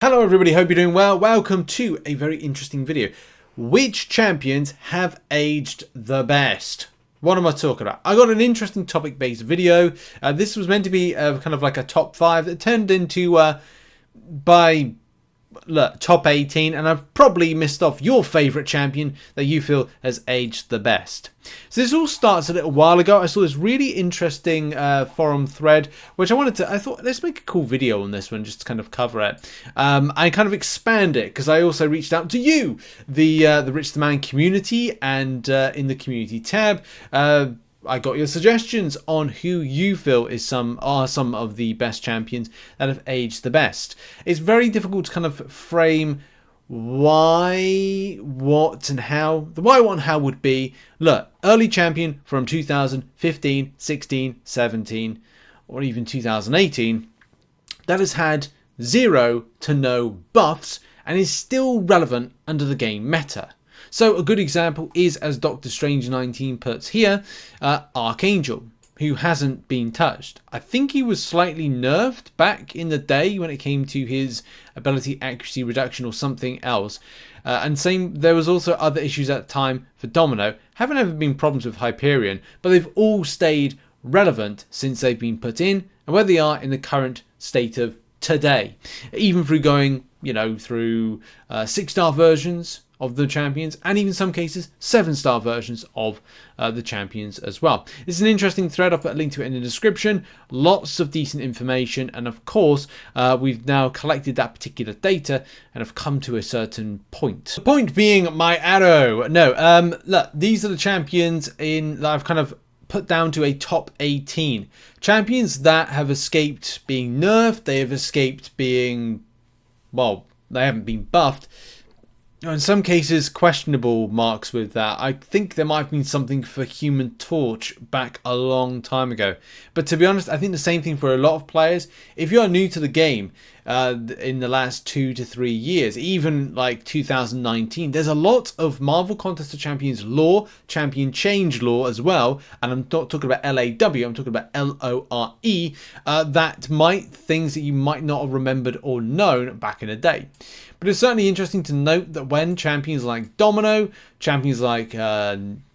Hello everybody, hope you're doing well. Welcome to a very interesting video. Which champions have aged the best? What am I talking about? I got an interesting topic based video. This was meant to be kind of like a top 5 that turned into top 18, and I've probably missed off your favourite champion that you feel has aged the best. So this all starts a little while ago. I saw this really interesting forum thread, which I thought let's make a cool video on this one, just to kind of cover it. I kind of expand it because I also reached out to you, the RichTheMan community, and in the community tab, I got your suggestions on who you feel are some of the best champions that have aged the best. It's very difficult to kind of frame why, what, and how. The why, what, and how would be, look, early champion from 2015, 16, 17, or even 2018 that has had 0 to no buffs and is still relevant under the game meta. So a good example is, as Dr. Strange 19 puts here, Archangel, who hasn't been touched. I think he was slightly nerfed back in the day when it came to his ability accuracy reduction or something else. And there was also other issues at the time for Domino. Haven't ever been problems with Hyperion, but they've all stayed relevant since they've been put in and where they are in the current state of today. Even through going, through 6-star versions of the champions, and even some cases 7-star versions of the champions as well. It's an interesting thread. I'll put a link to it in the description. Lots of decent information, and of course we've now collected that particular data and have come to a certain point. The point being my arrow. No, look, these are the champions that I've kind of put down to a top 18. Champions that have escaped being nerfed, they have escaped being, well, they haven't been buffed. In some cases, questionable marks with that. I think there might have been something for Human Torch back a long time ago. But to be honest, I think the same thing for a lot of players. If you're new to the game in the last 2 to 3 years, even like 2019, there's a lot of Marvel Contest of Champions lore, champion change lore as well. And I'm not talking about LAW, I'm talking about LORE, things that you might not have remembered or known back in the day. But it's certainly interesting to note that when champions like Domino, champions like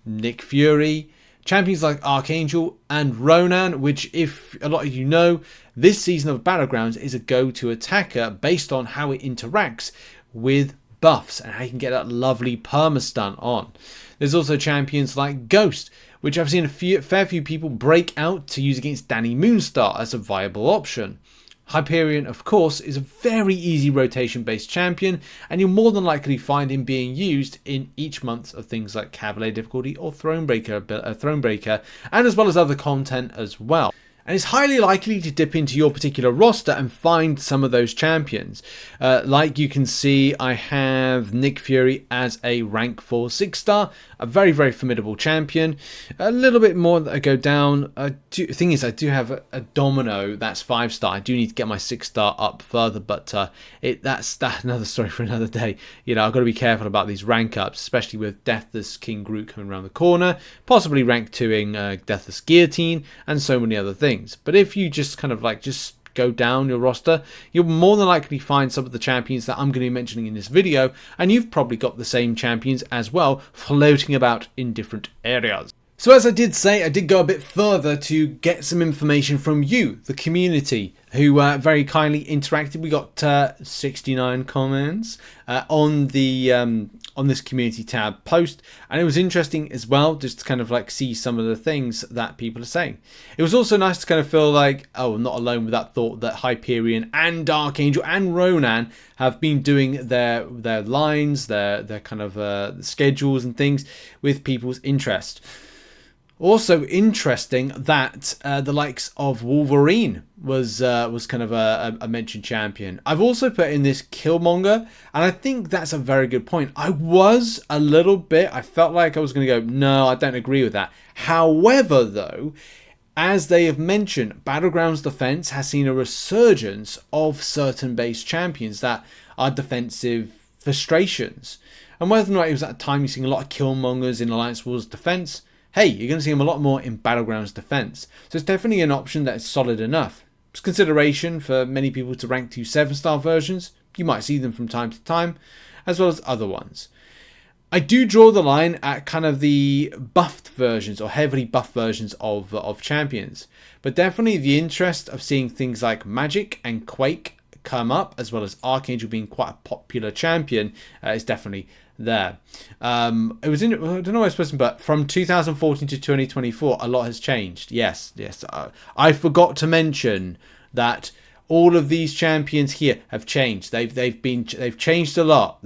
Nick Fury, champions like Archangel and Ronan, which if a lot of you know, this season of Battlegrounds is a go-to attacker based on how it interacts with buffs and how you can get that lovely perma-stun on. There's also champions like Ghost, which I've seen a fair few people break out to use against Danny Moonstar as a viable option. Hyperion, of course, is a very easy rotation-based champion, and you'll more than likely find him being used in each month of things like Cavalier difficulty or Thronebreaker, and as well as other content as well. And it's highly likely to dip into your particular roster and find some of those champions. Like you can see, I have Nick Fury as a rank 4 6-star, a very, very formidable champion. A little bit more that I go down. The thing is, I do have a Domino that's 5-star. I do need to get my 6-star up further, but that's another story for another day. I've got to be careful about these rank ups, especially with Deathless King Groot coming around the corner, possibly rank 2ing Deathless Guillotine, and so many other things. But if you just kind of just go down your roster, you'll more than likely find some of the champions that I'm going to be mentioning in this video, and you've probably got the same champions as well floating about in different areas. So as I did say, I did go a bit further to get some information from you, the community, who very kindly interacted. We got 69 comments on this community tab post, and it was interesting as well just to kind of see some of the things that people are saying. It was also nice to kind of feel like, oh, I'm not alone with that thought that Hyperion and Archangel and Ronan have been doing their lines, their kind of schedules and things with people's interest. Also interesting that the likes of Wolverine was kind of a mentioned champion. I've also put in this Killmonger, and I think that's a very good point. I felt like I was going to go, no, I don't agree with that. However, though, as they have mentioned, Battlegrounds defense has seen a resurgence of certain base champions that are defensive frustrations. And whether or not it was at the time you're seeing a lot of Killmongers in Alliance Wars defense, hey, you're going to see them a lot more in Battlegrounds defense. So it's definitely an option that is solid enough. It's consideration for many people to rank to 7-star versions, you might see them from time to time, as well as other ones. I do draw the line at kind of the buffed versions or heavily buffed versions of champions. But definitely the interest of seeing things like Magic and Quake come up, as well as Archangel being quite a popular champion, is definitely there. It was in, I don't know what I was supposed to, but from 2014 to 2024, a lot has changed. Yes. I forgot to mention that all of these champions here have changed. They've changed a lot.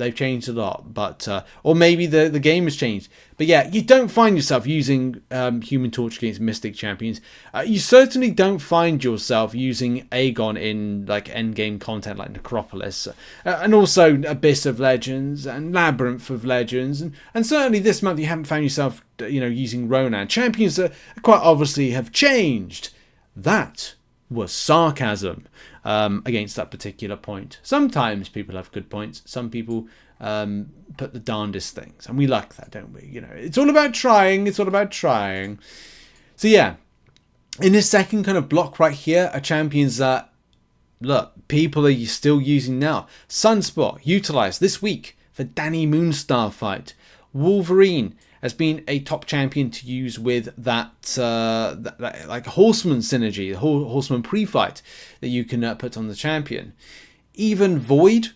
But or maybe the game has changed. But yeah, you don't find yourself using Human Torch against Mystic champions. You certainly don't find yourself using Aegon in like endgame content like Necropolis, and also Abyss of Legends and Labyrinth of Legends, and certainly this month you haven't found yourself using Ronan. Champions that quite obviously have changed. That was sarcasm against that particular point. Sometimes people have good points. Some people put the darndest things, and we like that, don't we? It's all about trying. So yeah, in this second kind of block right here are champions that, look, people are still using now. Sunspot utilized this week for Danny Moonstar fight. Wolverine has been a top champion to use with that like Horseman synergy, the Horseman pre-fight that you can put on the champion. Even Void.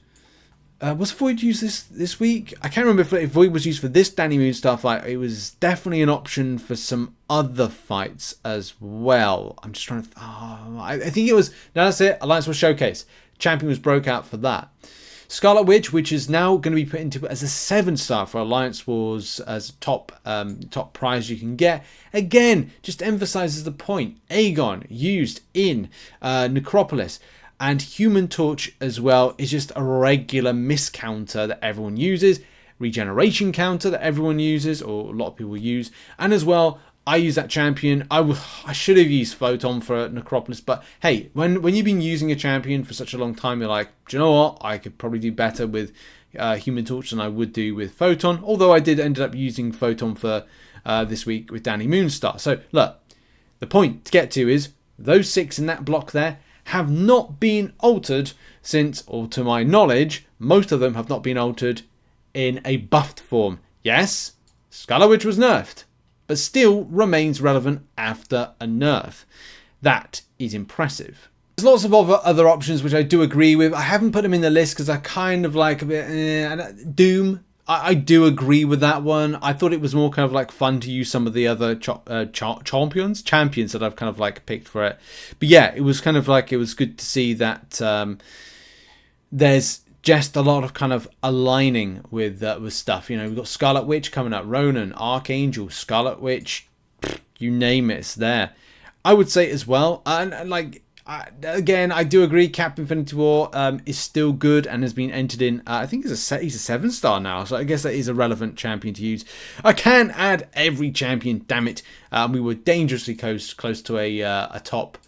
Was Void used this week? I can't remember if Void was used for this Danny Moonstar fight. It was definitely an option for some other fights as well. I'm just trying to... I think it was... No, that's it. Alliance Wars Showcase. Champion was broke out for that. Scarlet Witch, which is now going to be put into as a 7-star for Alliance Wars as top prize you can get. Again, just emphasizes the point. Aegon used in Necropolis, and Human Torch as well is just a regular miss counter that everyone uses, regeneration counter that everyone uses, or a lot of people use, and as well, I use that champion. I should have used Photon for Necropolis, but hey, when you've been using a champion for such a long time, you're like, do you know what? I could probably do better with Human Torch than I would do with Photon. Although I did end up using Photon for this week with Danny Moonstar. So look, the point to get to is those 6 in that block there have not been altered since, or to my knowledge, most of them have not been altered in a buffed form. Yes, Scarlet Witch was nerfed, but still remains relevant after a nerf. That is impressive. There's lots of other options which I do agree with. I haven't put them in the list because I kind of like a bit... Doom, I do agree with that one. I thought it was more kind of like fun to use some of the other champions that I've kind of like picked for it. But yeah, it was kind of like, it was good to see that there's just a lot of kind of aligning with stuff. We've got Scarlet Witch coming up, Ronan, Archangel, Scarlet Witch, you name it, it's there. I would say as well, and like, again, I do agree, Captain Infinity War is still good and has been entered in. I think he's a 7-star now, so I guess that is a relevant champion to use. I can add every champion, damn it. We were dangerously close to a top,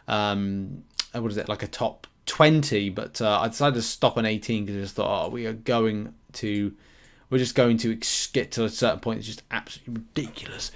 what is it, like a top 20, but I decided to stop on 18 because I just thought, we're just going to get to a certain point that's just absolutely ridiculous.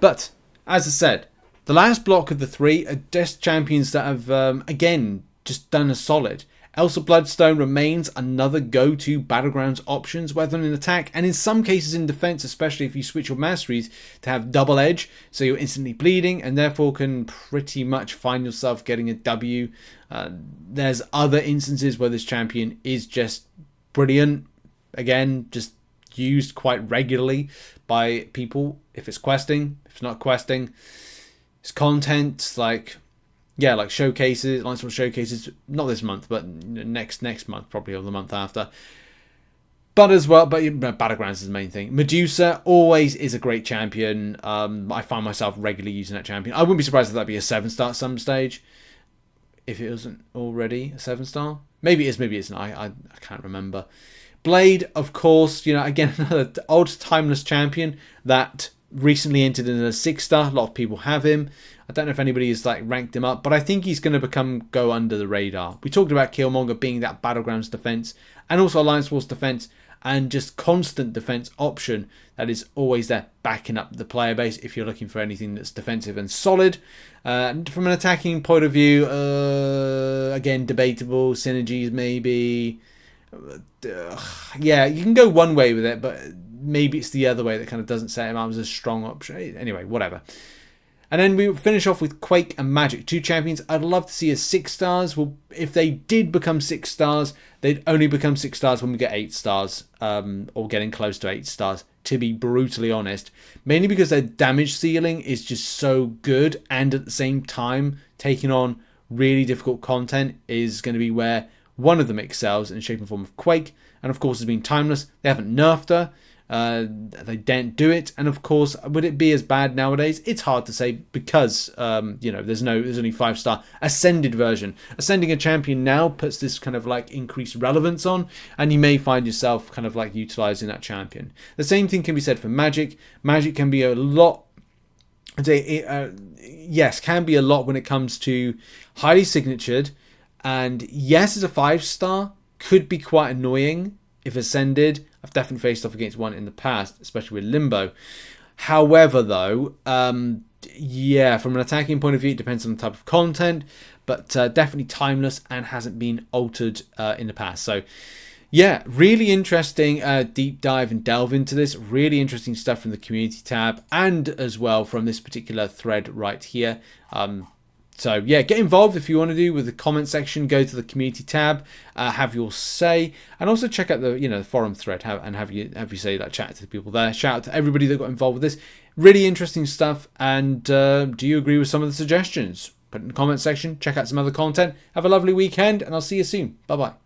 But as I said, the last block of the 3 are just champions that have again just done a solid. Elsa Bloodstone remains another go-to Battlegrounds options, whether in attack and in some cases in defense, especially if you switch your masteries to have double edge, so you're instantly bleeding and therefore can pretty much find yourself getting a W. There's other instances where this champion is just brilliant. Again, just used quite regularly by people if it's questing, if it's not questing. It's content like showcases, Alliance Wars showcases, not this month, but next month probably, or the month after. But as well, Battlegrounds is the main thing. Medusa always is a great champion. I find myself regularly using that champion. I wouldn't be surprised if that'd be a 7-star at some stage, if it wasn't already a 7-star. Maybe it is, maybe it isn't. I can't remember. Blade, of course, again, another old timeless champion that recently entered in a 6-star. A lot of people have him. I don't know if anybody has like ranked him up, but I think he's going to go under the radar. We talked about Killmonger being that Battlegrounds defense and also Alliance Wars defense and just constant defense option that is always there backing up the player base if you're looking for anything that's defensive and solid. From an attacking point of view, again, debatable. Synergies maybe. Yeah, you can go one way with it, but maybe it's the other way that kind of doesn't set him up as a strong option. Anyway, whatever. And then we finish off with Quake and Magic, 2 champions I'd love to see as 6 stars. Well, if they did become 6 stars, they'd only become 6 stars when we get 8 stars, or getting close to 8 stars, to be brutally honest. Mainly because their damage ceiling is just so good, and at the same time, taking on really difficult content is going to be where one of them excels in the shape and form of Quake. And of course, has been timeless. They haven't nerfed her. They don't do it, and of course, would it be as bad nowadays? It's hard to say because there's only 5-star ascended version. Ascending a champion now puts this kind of like increased relevance on, and you may find yourself kind of like utilizing that champion. The same thing can be said for Magic. Magic can be a lot. Yes, can be a lot when it comes to highly signatured, and yes, as a 5-star could be quite annoying if ascended. I've definitely faced off against one in the past, especially with Limbo. However, though, yeah, from an attacking point of view, it depends on the type of content, but definitely timeless and hasn't been altered in the past. So, yeah, really interesting deep dive and delve into this. Really interesting stuff from the community tab and as well from this particular thread right here. So yeah, get involved if you want to do with the comment section. Go to the community tab, have your say, and also check out the forum thread and have you say that, chat to the people there. Shout out to everybody that got involved with this. Really interesting stuff. And do you agree with some of the suggestions? Put it in the comment section. Check out some other content. Have a lovely weekend, and I'll see you soon. Bye bye.